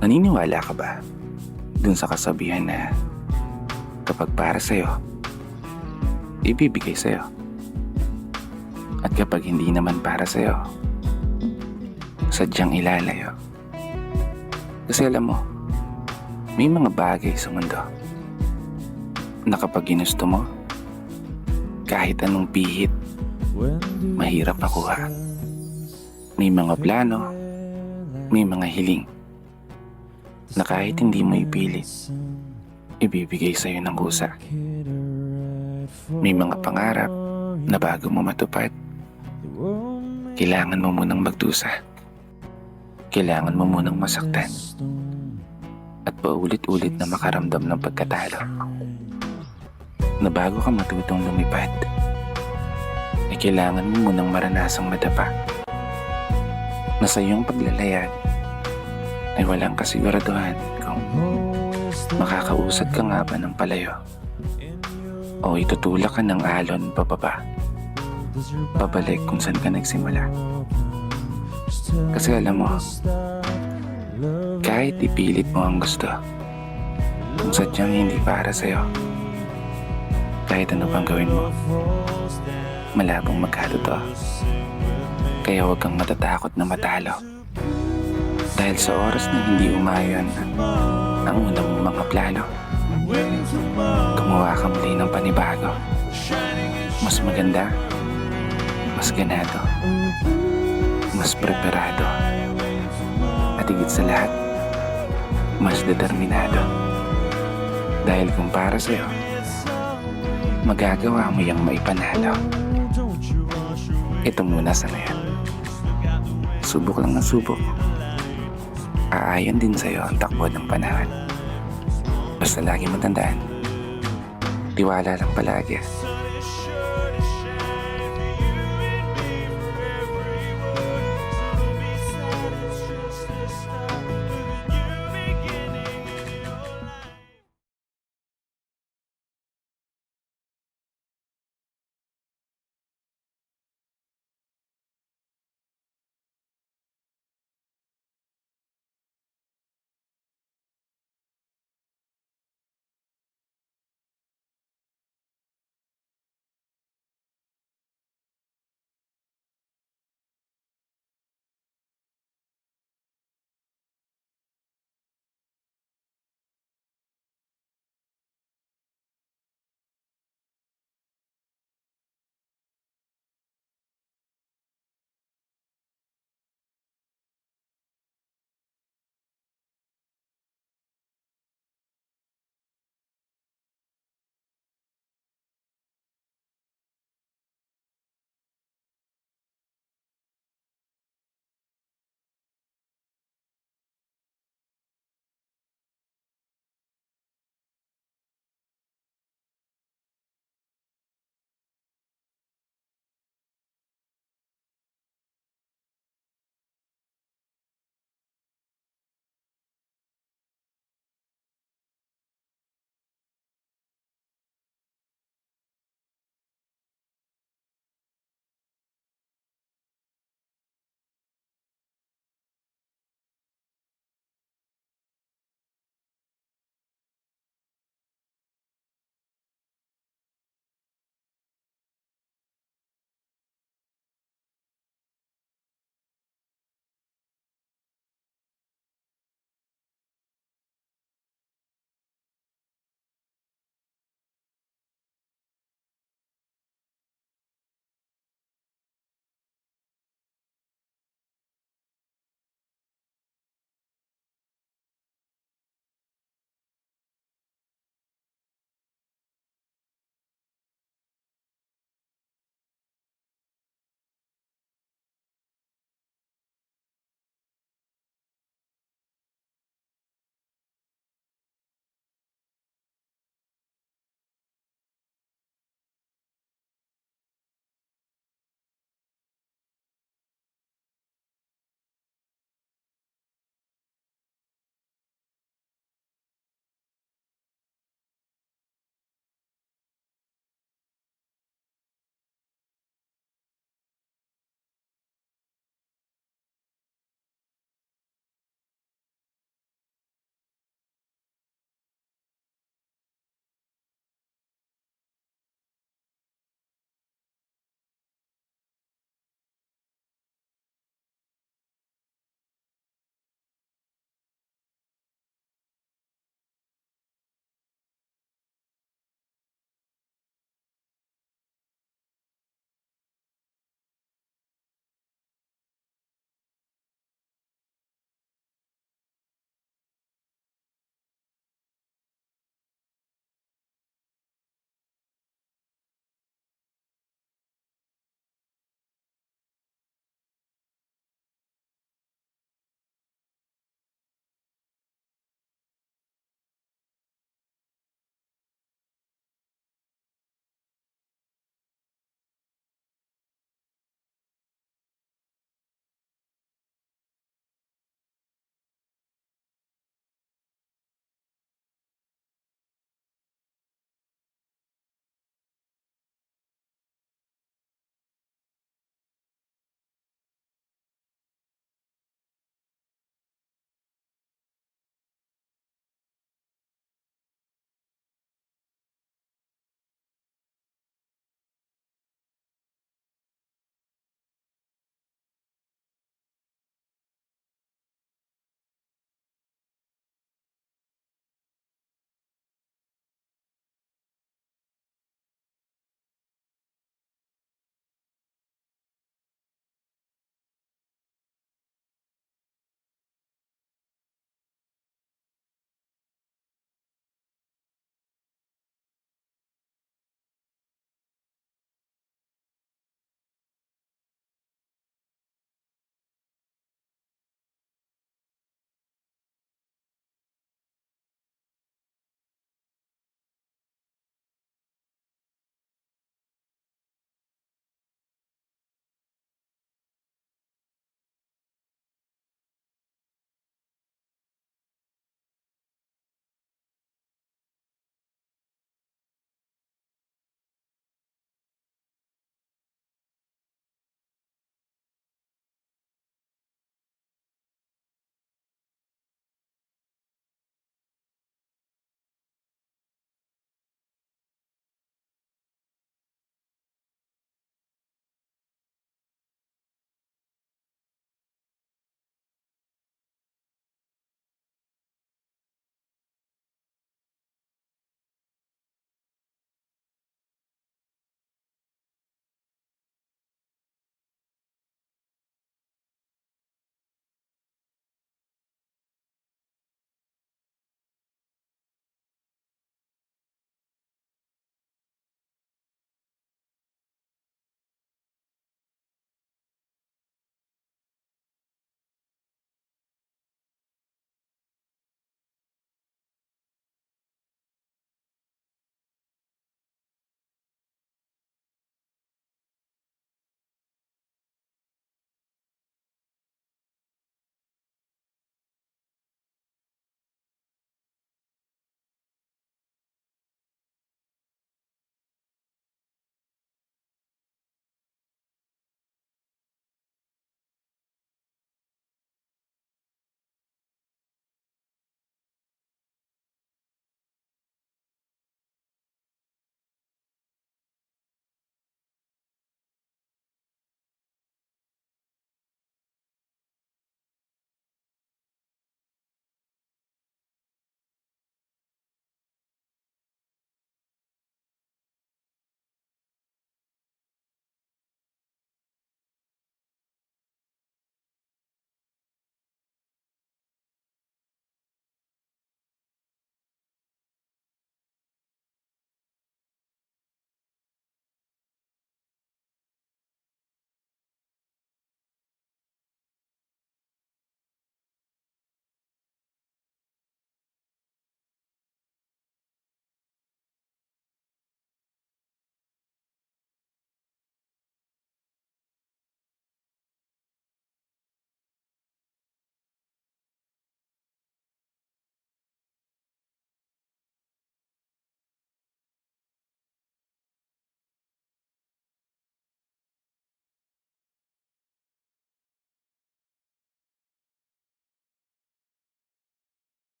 Naniniwala ka ba dun sa kasabihan na kapag para sa'yo, ibibigay sa'yo? At kapag hindi naman para sa'yo, sadyang ilalayo. Kasi alam mo, may mga bagay sa mundo na kapag ginusto mo, kahit anong pihit, mahirap makuha. May mga plano, may mga hiling na kahit hindi mo ipilit, ibibigay sa'yo ng kusa. May mga pangarap na bago mo matupad, kailangan mo munang magdusa. Kailangan mo munang masaktan at paulit-ulit na makaramdam ng pagkatalo. Na bago ka matutong lumipad, ay kailangan mo munang maranasang madapa na sa iyong paglalayag ay walang kasiguraduhan kung makakausad ka nga ba ng palayo o itutulak ka ng alon pababa, pabalik kung saan ka nagsimula. Kasi alam mo, kahit ipilit mo ang gusto, kung sadyang hindi para sa'yo, kahit ano pang gawin mo, malabong magkatotoo. Kaya huwag kang matatakot na matalo. Dahil sa oras na hindi umayon ang una mong mga plano, gumawa ka muli ng panibago. Mas maganda, mas ganado, mas preparado, at higit sa lahat, mas determinado. Dahil kung para sa'yo, magagawa mo yung maipanalo. Ito muna sa ngayon. Subok lang na subok. Aayon din sa'yo ang takbo ng panahon. Basta lagi mo tandaan, tiwala lang palagi.